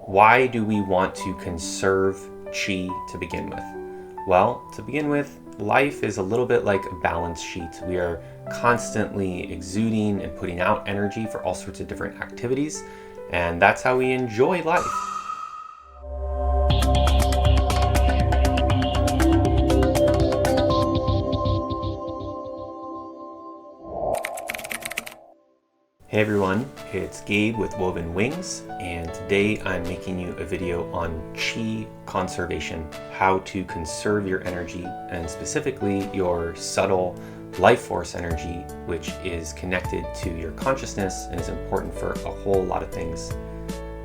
Why do we want to conserve Qi to begin with? Well, to begin with, life is a little bit like a balance sheet. We are constantly exuding and putting out energy for all sorts of different activities, and that's how we enjoy life. Hey everyone, it's Gabe with Woven Wings, and today I'm making you a video on Qi conservation, how to conserve your energy, and specifically your subtle life force energy, which is connected to your consciousness and is important for a whole lot of things.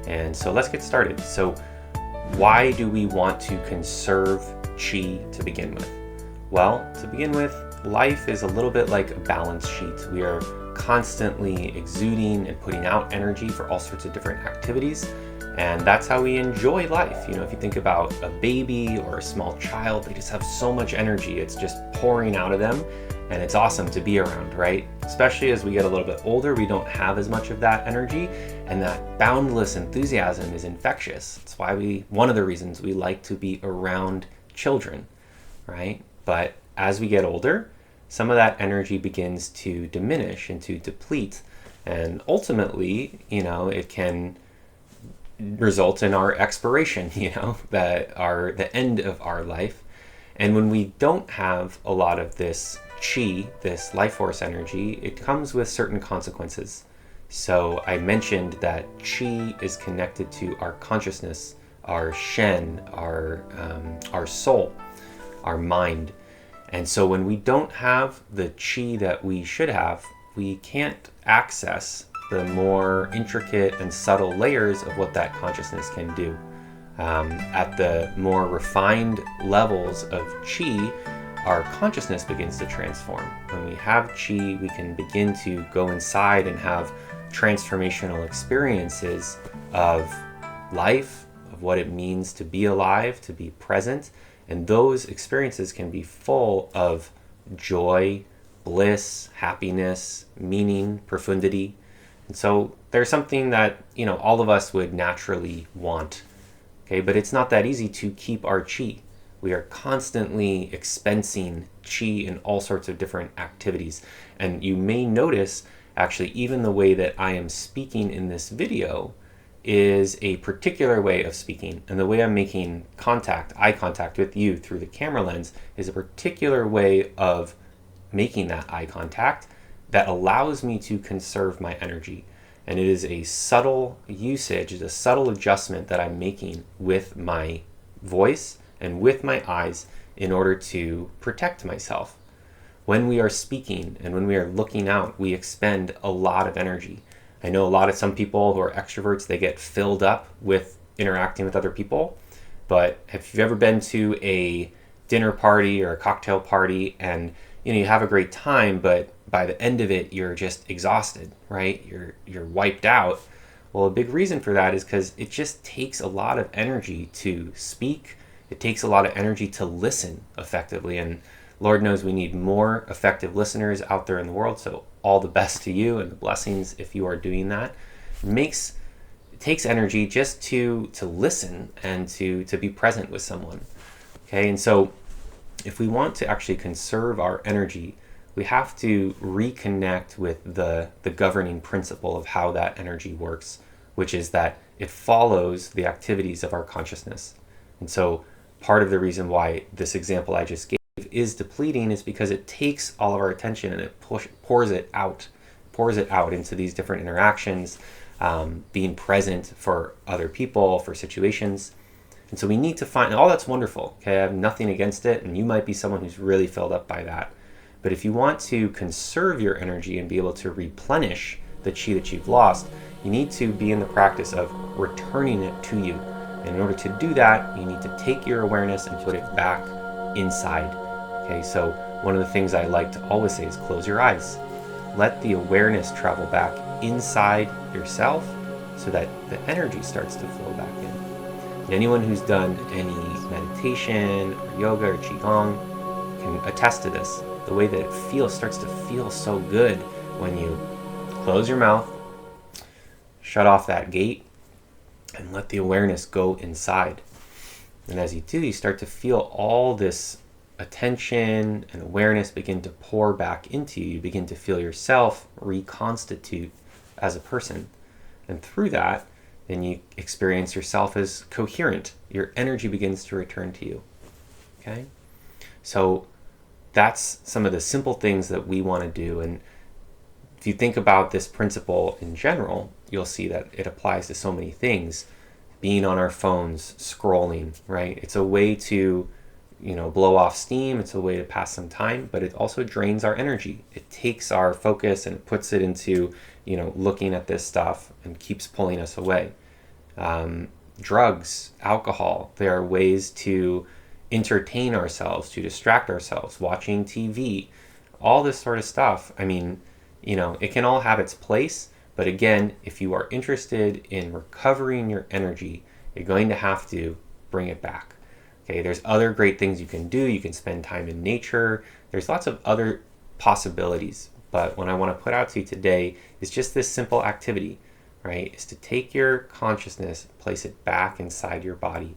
And so let's get started. So why do we want to conserve Qi to begin with? Well, to begin with, life is a little bit like a balance sheet. We are constantly exuding and putting out energy for all sorts of different activities, and that's how we enjoy life. You know, if you think about a baby or a small child, they just have so much energy. It's just pouring out of them, and it's awesome to be around, right? Especially as we get a little bit older, we don't have as much of that energy, and that boundless enthusiasm is infectious. It's why one of the reasons we like to be around children, right? But as we get older, some of that energy begins to diminish and to deplete, and ultimately, it can result in our expiration, the end of our life. And when we don't have a lot of this Qi, this life force energy, it comes with certain consequences. So I mentioned that Qi is connected to our consciousness, our Shen, our soul, our mind. And so when we don't have the Qi that we should have, we can't access the more intricate and subtle layers of what that consciousness can do. At the more refined levels of Qi, our consciousness begins to transform. When we have Qi, we can begin to go inside and have transformational experiences of life, of what it means to be alive, to be present. And those experiences can be full of joy, bliss, happiness, meaning, profundity. And so there's something that, all of us would naturally want. Okay, but it's not that easy to keep our Qi. We are constantly expensing Qi in all sorts of different activities. And you may notice, actually, even the way that I am speaking in this video is a particular way of speaking, and the way I'm making eye contact with you through the camera lens is a particular way of making that eye contact that allows me to conserve my energy. And it is a subtle usage, it's a subtle adjustment that I'm making with my voice and with my eyes in order to protect myself. When we are speaking and when we are looking out, we expend a lot of energy. I know some people who are extroverts, they get filled up with interacting with other people. But if you've ever been to a dinner party or a cocktail party and you have a great time, but by the end of it, you're just exhausted, right? You're wiped out. Well, a big reason for that is because it just takes a lot of energy to speak. It takes a lot of energy to listen effectively. And Lord knows we need more effective listeners out there in the world. So all the best to you and the blessings if you are doing that. It takes energy just to listen and to be present with someone. Okay, and so if we want to actually conserve our energy, we have to reconnect with the governing principle of how that energy works, which is that it follows the activities of our consciousness. And so part of the reason why this example I just gave is depleting is because it takes all of our attention and it pours it out into these different interactions, being present for other people, for situations. And so we need to find, and all that's wonderful, okay? I have nothing against it, and you might be someone who's really filled up by that. But if you want to conserve your energy and be able to replenish the Qi that you've lost, you need to be in the practice of returning it to you. And in order to do that, you need to take your awareness and put it back inside. Okay, so one of the things I like to always say is close your eyes. Let the awareness travel back inside yourself so that the energy starts to flow back in. And anyone who's done any meditation or yoga or Qigong can attest to this. The way that it starts to feel so good when you close your mouth, shut off that gate, and let the awareness go inside. And as you do, you start to feel all this attention and awareness begin to pour back into you. You begin to feel yourself reconstitute as a person. And through that, then you experience yourself as coherent. Your energy begins to return to you. Okay? So that's some of the simple things that we want to do. And if you think about this principle in general, you'll see that it applies to so many things. Being on our phones, scrolling, right? It's a way to, blow off steam. It's a way to pass some time, but it also drains our energy. It takes our focus and puts it into, looking at this stuff and keeps pulling us away. Drugs, alcohol, there are ways to entertain ourselves, to distract ourselves, watching TV, all this sort of stuff. I mean, it can all have its place, but again, if you are interested in recovering your energy, you're going to have to bring it back. Okay, there's other great things you can do. You can spend time in nature. There's lots of other possibilities, but what I want to put out to you today is just this simple activity, right? Is to take your consciousness, place it back inside your body.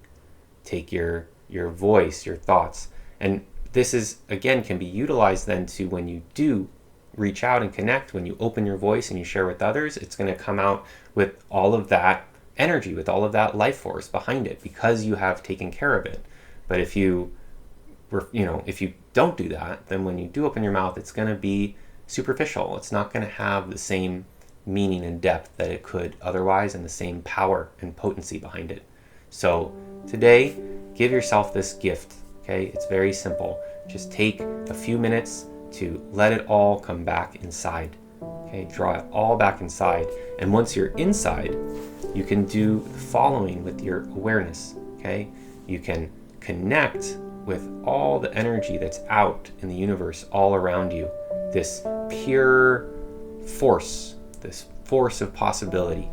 Take your voice, your thoughts. And this is, again, can be utilized then to when you do reach out and connect, when you open your voice and you share with others, it's going to come out with all of that energy, with all of that life force behind it, because you have taken care of it. But if you don't do that, then when you do open your mouth, it's going to be superficial. It's not going to have the same meaning and depth that it could otherwise, and the same power and potency behind it. So today, give yourself this gift, okay? It's very simple. Just take a few minutes to let it all come back inside, okay? Draw it all back inside. And once you're inside, you can do the following with your awareness, okay? You can connect with all the energy that's out in the universe all around you. This pure force, this force of possibility.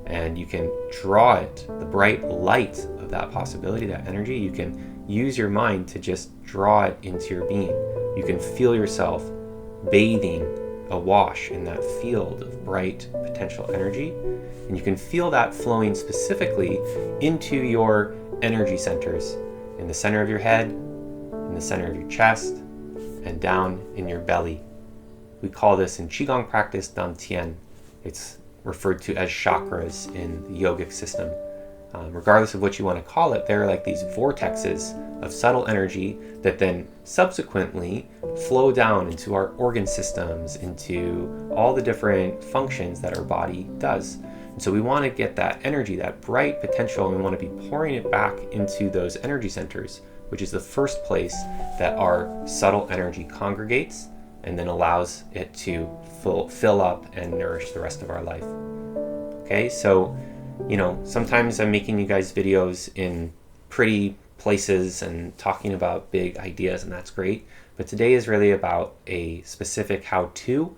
And you can draw it, the bright light of that possibility, that energy. You can use your mind to just draw it into your being. You can feel yourself bathing awash in that field of bright potential energy. And you can feel that flowing specifically into your energy centers, in the center of your head, in the center of your chest, and down in your belly. We call this in Qigong practice Dantian. It's referred to as chakras in the yogic system. Regardless of what you want to call it, they're like these vortexes of subtle energy that then subsequently flow down into our organ systems, into all the different functions that our body does. And so we want to get that energy, that bright potential, and we want to be pouring it back into those energy centers, which is the first place that our subtle energy congregates and then allows it to fill up and nourish the rest of our life. Okay, so sometimes I'm making you guys videos in pretty places and talking about big ideas, and that's great. But today is really about a specific how-to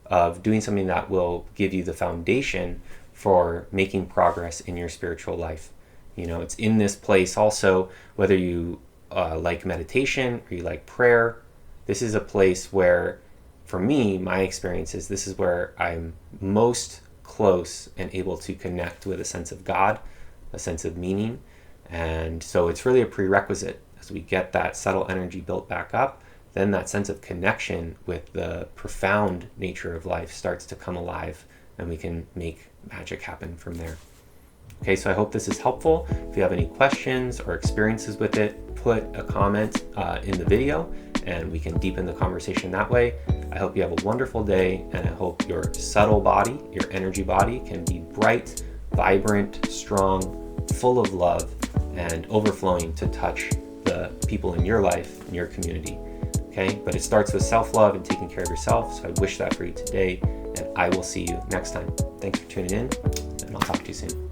of doing something that will give you the foundation for making progress in your spiritual life. It's in this place also, whether you like meditation or you like prayer, this is a place where, for me, my experience is this is where I'm most close and able to connect with a sense of God, a sense of meaning. And so it's really a prerequisite. As we get that subtle energy built back up, then that sense of connection with the profound nature of life starts to come alive, and we can make magic happen from there. Okay, so I hope this is helpful. If you have any questions or experiences with it, put a comment in the video and we can deepen the conversation that way. I hope you have a wonderful day, and I hope your subtle body, your energy body, can be bright, vibrant, strong, full of love, and overflowing to touch the people in your life, in your community. Okay, but it starts with self-love and taking care of yourself. So I wish that for you today, and I will see you next time. Thanks for tuning in, and I'll talk to you soon.